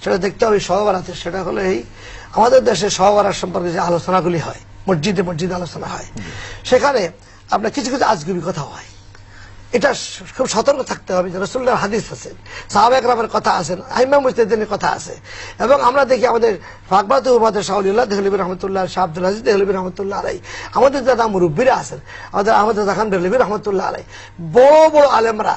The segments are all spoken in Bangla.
সেটা দেখতে হবে শবে বরাতে। সেটা হলো এই আমাদের দেশে শবে বরাত সম্পর্কে যে আলোচনাগুলি হয়, মসজিদে মসজিদে আলোচনা হয়, সেখানে আপনার কিছু কিছু আজগুবি কথা হয়। এটা খুব সতর্ক থাকতে হবে যে রাসূলুল্লাহর হাদিস আছে, সাহাবা একরামের কথা আছে, আইমা মুজতাহিদিনের কথা আছে। এবং আমরা দেখি আমাদের ফাকবাতু উম্মাতে শাহ ওলিউল্লাহ দেহলভী রহমাতুল্লাহ, শাহ আব্দুল আজিজ দেহলভী রহমাতুল্লাহ আলাইহি, আমাদের যারা মুরব্বীরা আছেন, আমাদের আহমদ রাজা খান দেহলভী রহমাতুল্লাহ আলাইহি, বড় বড় আলেমরা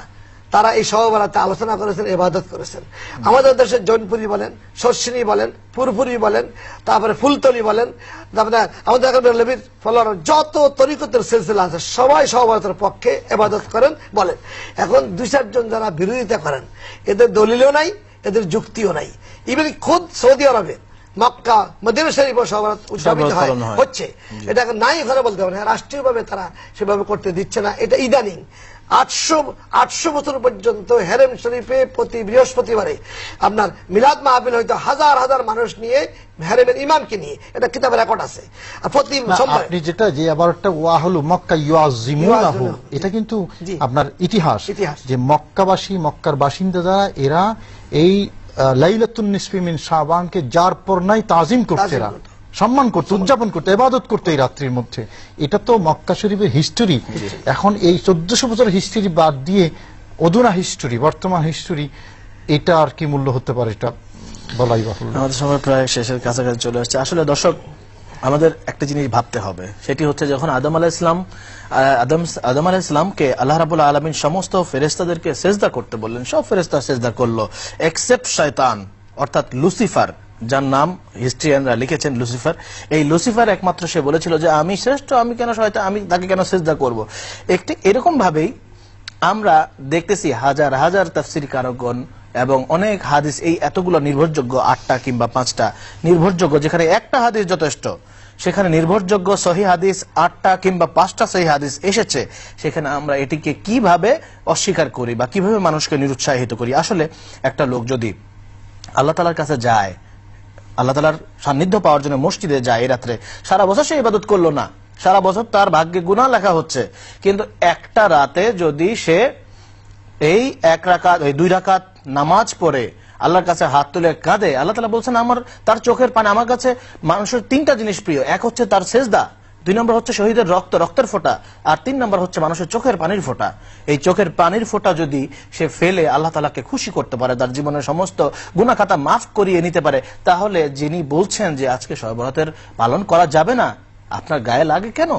তারা এই শবে বরাতে আলোচনা করেছেন, ইবাদত করেছেন। আমাদের দেশে জৈনপুরি বলেন, শর্ষিনী বলেন, পুরপুরি বলেন, তারপরে ফুলতলি বলেন, তারপরে আমাদের দেহলভীর ফলোয়ার যত তরিকতের সিলসিলা আছে সবাই শবে বরাতের পক্ষে ইবাদত করেন বলেন। এখন দুই চারজন যারা বিরোধিতা করেন, এদের দলিলও নাই, এদের যুক্তিও নাই। ইভেন খোদ সৌদি আরবে মক্কা মদিনা শরীফ শবে বরাত উদযাপিত হচ্ছে, এটা নাই ওখানে বলতে হবে না। রাষ্ট্রীয়ভাবে তারা সেভাবে করতে দিচ্ছে না। এটা ইদানিং 800 বছর পর্যন্ত হেরেম শরীফে প্রতি বৃহস্পতিবারে আপনার মিলাদ মাহফিল হয়তো হাজার হাজার মানুষ নিয়ে হেরেমের ইমামকে নিয়ে, এটা কিতাবে রেকর্ড আছে। আর প্রতি আপনি যেটা যে আবারটা ওয়াহলু মক্কা ইউআযিমুনাহু, এটা কিন্তু আপনার ইতিহাস যে মক্কাবাসী, মক্কার বাসিন্দা যারা, এরা এই লাইলাতুন নিসফি মিন শাবানকে যার পর নাই তাজিম করতে, এরা সম্মান করতে, উদযাপন করতে, ইবাদত করতে এই রাত্রির মধ্যে। এটা তো মক্কা শরীফের হিস্টোরি। এখন এই 1400 বছরের হিস্টোরি বাদ দিয়ে অধুনা হিস্টোরি, বর্তমান হিস্টোরি, এটা আর কি মূল্য হতে পারে, এটা বলাই বাহুল্য। আমাদের সময় প্রায় শেষের কাছাকাছি চলে আসছে। আসলে দর্শক, আমাদের একটা জিনিস ভাবতে হবে, সেটি হচ্ছে যখন আদম আলাইহিস সালামকে আল্লাহ রাব্বুল আলামিন সমস্ত ফেরেশতাদেরকে সিজদা করতে বললেন, সব ফেরেশতা সিজদা করলো এক্সেপ্ট শয়তান অর্থাৎ লুসিফার, যার নাম হিস্ট্রিয়ানরা লিখেছেন লুসিফার। এই লুসিফার একমাত্র সে বলেছিল যে আমি শ্রেষ্ঠ, আমি কেন শয়তান, আমি তাকে কেন সিজদা করব। একটি এরকম ভাবেই আমরা দেখতেছি হাজার হাজার তাফসীর কারকগণ এবং অনেক হাদিস, এই এতগুলো নির্ভরযোগ্য 8টা কিংবা 5টা নির্ভরযোগ্য, যেখানে একটা হাদিস যথেষ্ট, সেখানে নির্ভরযোগ্য সহিহ হাদিস 8টা কিংবা 5টা সহিহ হাদিস এসেছে, সেখানে আমরা এটিকে কিভাবে অস্বীকার করি বা কিভাবে মানুষকে নিরুৎসাহিত করি। আসলে একটা লোক যদি আল্লাহ তাআলার কাছে যায়, আল্লাহ তাআলার সান্নিধ্য পাওয়ার জন্য মসজিদে যায়, এই রাত্রে সারা বছর সে ইবাদত করলো না, সারা বছর তার ভাগ্যে গুনাহ লেখা হচ্ছে, কিন্তু একটা রাতে যদি সে এই 2 রাকাত নামাজ পড়ে আল্লাহর কাছে হাত তুলে কাঁদে, আল্লাহ তাআলা বলছেন আমার তার চোখের পানি, আমার কাছে মানুষের 3টা জিনিস প্রিয়, এক হচ্ছে তার সেজদা, 2 নম্বর হচ্ছে শহীদের রক্তের ফোঁটা, আর 3 নম্বর হচ্ছে মানুষের চোখের পানির ফোঁটা। এই চোখের পানির ফোঁটা যদি সে ফেলে আল্লাহ তাআলাকে খুশি করতে পারে, তার জীবনের সমস্ত গুনাহ খাতা মাফ করিয়ে নিতে পারে, তাহলে যিনি বলছেন যে আজকে শবে বরাতের পালন করা যাবে না, আপনার গায়ে লাগে কেন?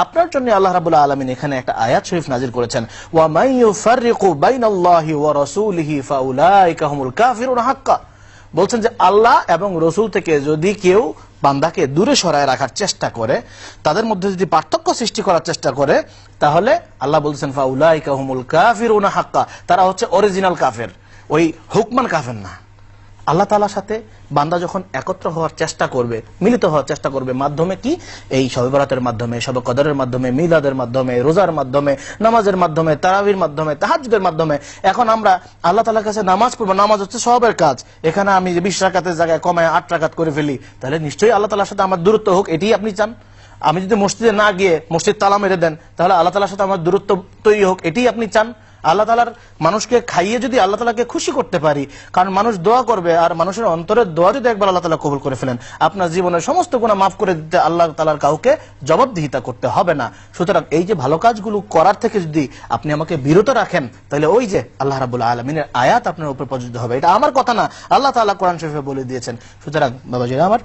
আপনার জন্য আল্লাহ রাব্বুল আলামিন এখানে একটা আয়াত শরীফ নাজিল করেছেন, ওয়া মান ইউফাররিকু বাইনাল্লাহি ওয়া রাসূলিহি ফাউলাইকা হুমুল কাফিরুন হাক্কা। বলছেন যে আল্লাহ এবং রসুল থেকে যদি কেউ বান্দাকে দূরে সরায় রাখার চেষ্টা করে, তাদের মধ্যে যদি পার্থক্য সৃষ্টি করার চেষ্টা করে, তাহলে আল্লাহ বলছেন ফাউলাইকা হুমুল কাফিরুন হাক্কা, তারা হচ্ছে অরিজিনাল কাফের, ওই হুকমান কাফের না। আল্লাহ তাআলার সাথে বান্দা যখন একত্র হওয়ার চেষ্টা করবে, মিলিত হওয়ার চেষ্টা করবে, মাধ্যমে কি? এই শবে বরাতের মাধ্যমে, শবে কদরের মাধ্যমে, মিলাদের মাধ্যমে, রোজার মাধ্যমে, নামাজের মাধ্যমে, তারাবির মাধ্যমে, তাহাজ্জুদের মাধ্যমে। এখন আমরা আল্লাহ তাআলার কাছে নামাজ পড়বো, নামাজ হচ্ছে সওয়াবের কাজ, এখানে আমি 20 রাকাতের জায়গায় কমায় 8 রাকাত করে ফেলি, তাহলে নিশ্চয়ই আল্লাহ তাআলার সাথে আমার দূরত্ব হোক, এটাই আপনি চান। আমি যদি মসজিদে না গিয়ে মসজিদ তালা মেরে দেন, তাহলে আল্লাহ তাআলার সাথে আমার দূরত্ব তৈরি হোক, এটাই আপনি চান। আল্লাহ তাআলার মানুষকে খাইয়ে যদি আল্লাহ তাআলাকে খুশি করতে পারি, কারণ মানুষ দোয়া করবে, আর মানুষের অন্তরের দোয়া যদি একবার আল্লাহ তাআলা কবুল করে ফেলেন, আপনার জীবনের সমস্ত গুনাহ মাফ করে দিতে আল্লাহ তাআলার কাউকে জবাবদিহিতা করতে হবে না। সুতরাং এই যে ভালো কাজগুলো করার থেকে যদি আপনি আমাকে বিরত রাখেন, তাহলে ওই যে আল্লাহ রাব্বুল আলামিনের আয়াত আপনার উপর প্রযোজ্য হবে। এটা আমার কথা না, আল্লাহ তাআলা কোরআন শরীফে বলে দিয়েছেন। সুতরাং বাবাজি আমার,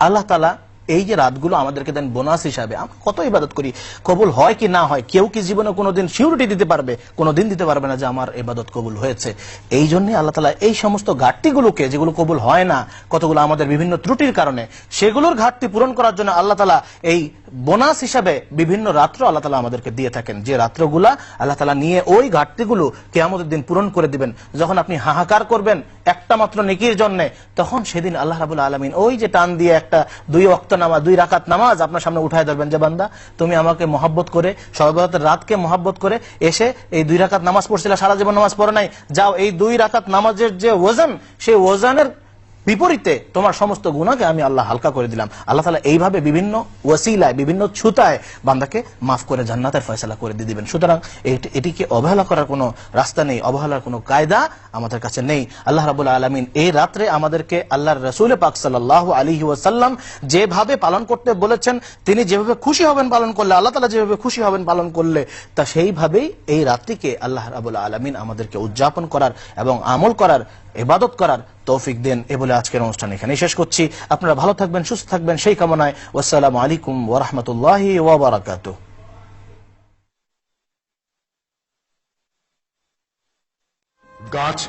আল্লাহ তাআলা এই যে রাতগুলো আমাদেরকে দেন বোনাস হিসাবে, আমরা কত ইবাদত করি, কবুল হয় কি না হয়, কেউ কি জীবনে কোনোদিন সিউরিটি দিতে পারবে? কোনোদিন দিতে পারবে না যে আমার ইবাদত কবুল হয়েছে। এই জন্য আল্লাহ তাআলা এই সমস্ত ঘাটতিগুলোকে, যেগুলো কবুল হয় না, কতগুলো আমাদের বিভিন্ন ত্রুটির কারণে, সেগুলোর ঘাটতি পূরণ করার জন্য আল্লাহ তাআলা এই বোনাস হিসাবে বিভিন্ন রাত্র আল্লাহ তাআলা আমাদেরকে দিয়ে থাকেন, যে রাত্রগুলা আল্লাহ তাআলা নিয়ে ওই ঘাটতিগুলো কিয়ামতের দিন পূরণ করে দিবেন। যখন আপনি হাহাকার করবেন একটা মাত্র নেকির জন্য, তখন সেদিন আল্লাহ রাব্বুল আলামিন ওই যে টান দিয়ে একটা 2 ওয়াক্ত নামাজ, 2 রাকাত নামাজ আপনার সামনে উঠায় ধরবেন, যে বান্দা তুমি আমাকে মহব্বত করে, শবে বরাতের রাতকে মহব্বত করে এসে এই 2 রাকাত নামাজ পড়ছিলে, সারা জীবন নামাজ পড়ে নাই, যাও এই 2 রাকাত নামাজের যে ওজন, সেই ওজনের বিপরীতে তোমার সমস্ত গুনাহকে আমি আল্লাহ হালকা করে দিলাম। আল্লাহ তাআলা এইভাবে বিভিন্ন ওয়াসিলায়, বিভিন্ন ছুতায় বান্দাকে মাফ করে জান্নাতের ফয়সালা করে দিয়ে দিবেন। সুতরাং এটিকে অবহেলা করার কোনো রাস্তা নেই, অবহেলার কোনো কায়দা আমাদের কাছে নেই। আল্লাহ রাব্বুল আলামিন এই রাত্রে আমাদেরকে আল্লাহর রাসূল পাক সাল্লাল্লাহু আলাইহি ওয়াসাল্লাম যেভাবে পালন করতে বলেছেন, তিনি যেভাবে খুশি হবেন পালন করলে, আল্লাহ তাআলা যেভাবে খুশি হবেন পালন করলে, তা সেইভাবেই এই রাত্রিকে আল্লাহ রাব্বুল আলামিন আমাদেরকে উদযাপন করার এবং আমল করার, ইবাদত করার তৌফিক দেন। এ বলে আজকের অনুষ্ঠান এখানেই শেষ করছি। আপনারা ভালো থাকবেন, সুস্থ থাকবেন সেই কামনায়। ওয়াসসালামু আলাইকুম ওয়া রাহমাতুল্লাহি ওয়া বারাকাতুহু। গাছ